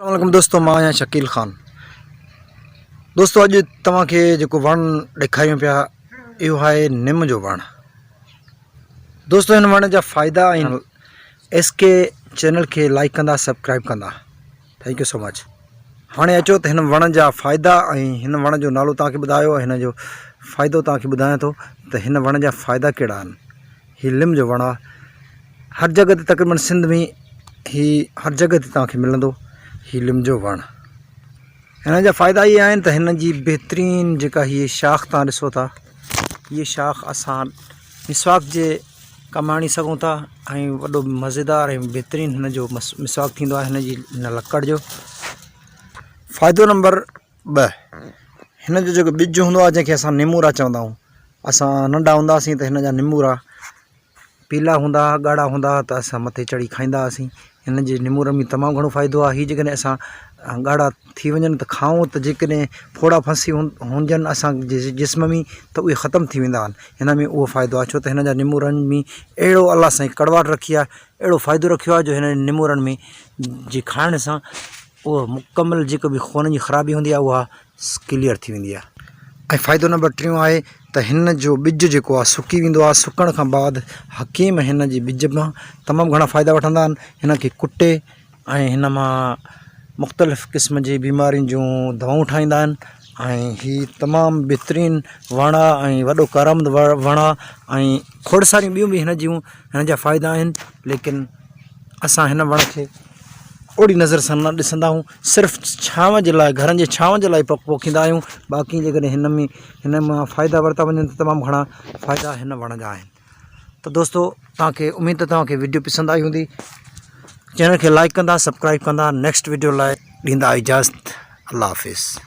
अस्सलाम दोस्तों, मां आहियां शकील ख़ान। दोस्तों अॼु तव्हांखे जेको वणु ॾेखारियूं पिया इहो आहे निम जो वणु। दोस्तों हिन वण जा फ़ाइदा ऐं SK चैनल खे लाइक कंदा, सब्सक्राइब कंदा। Thank you so much. हाणे अचो त हिन वण जा फ़ाइदा ऐं हिन वण जो नालो तव्हांखे ॿुधायो, हिन जो फ़ाइदो तव्हांखे ॿुधायां थो त हिन वण जा फ़ाइदा कहिड़ा आहिनि। हीउ लिम जो वणु आहे, हर जॻह ते तक़रीबन सिंध में हर जॻह ते तव्हांखे मिलंदो हीउ लिम जो वणु। हिन जा फ़ाइदा इहे आहिनि त हिन जी बहितरीनु जेका हीअ शाख़ तव्हां ॾिसो था, हीअ शाख़ असां मिसवाक जे कमु आणे सघूं था ऐं वॾो मज़ेदार ऐं बहितरीनु हिन जो मिसवाक थींदो आहे। हिन जी हिन लकड़ जो फ़ाइदो नंबर 2, हिन जो जेको ॿिज हूंदो आहे जंहिंखे असां निमूरा चवंदा आहियूं। असां नंढा हूंदा हुआसीं त हिन जा निमूरा पीला हूंदा हुआ, ॻाढ़ा हूंदा हुआ त असां मथे चढ़ी खाईंदा हुआसीं। हिन जे निमूरनि में तमामु घणो फ़ाइदो आहे। हीअ जेकॾहिं असां ॻाढ़ा थी वञनि त खाऊं त जेकॾहिं फोड़ा फंसी हुजनि असांजे जिस्म में त उहे ख़तमु थी वेंदा आहिनि। हिन में उहो फ़ाइदो आहे, छो त हिन जा निमूरनि में अहिड़ो अलाह साईं कड़वाहट रखी आहे, अहिड़ो फ़ाइदो रखियो आहे जो हिन निमूरनि में जे खाइण सां उहो मुकमल जेको बि खून जी ख़राबी हूंदी आहे उहा क्लियर थी वेंदी आहे। ऐं फ़ाइदो नंबर 3 आहे त हिन जो ॿिज जेको आहे सुकी वेंदो आहे। सुकण खां बाद हकीम हिन जे ॿिज मां तमामु घणा फ़ाइदा वठंदा आहिनि। हिन खे कुटे ऐं हिन मां मुख़्तलिफ़ क़िस्म जी बीमारियुनि जूं दवाऊं ठाहींदा आहिनि। ऐं हीअ तमामु बहितरीनु वणु आहे ऐं वॾो कारमद वणु आहे ऐं खोड़ सारियूं ॿियूं बि हिन जूं हिन जा फ़ाइदा आहिनि, लेकिन असां हिन वण खे ओड़ी नज़र सां न ॾिसंदा आहियूं, सिर्फ़ु छांव जे लाइ, घरनि जे छांव जे लाइ पोखींदा आहियूं। बाक़ी जेकॾहिं हिन मां फ़ाइदा वरिता वञनि त तमामु घणा फ़ाइदा हिन वण जा आहिनि। त दोस्तों तव्हांखे उमेदु त तव्हांखे वीडियो पसंदि आई हूंदी। चैनल खे लाइक कंदा, सब्सक्राइब कंदा। नेक्स्ट वीडियो लाइ ॾींदा इजाज़त। अल्लाह हाफ़िज़।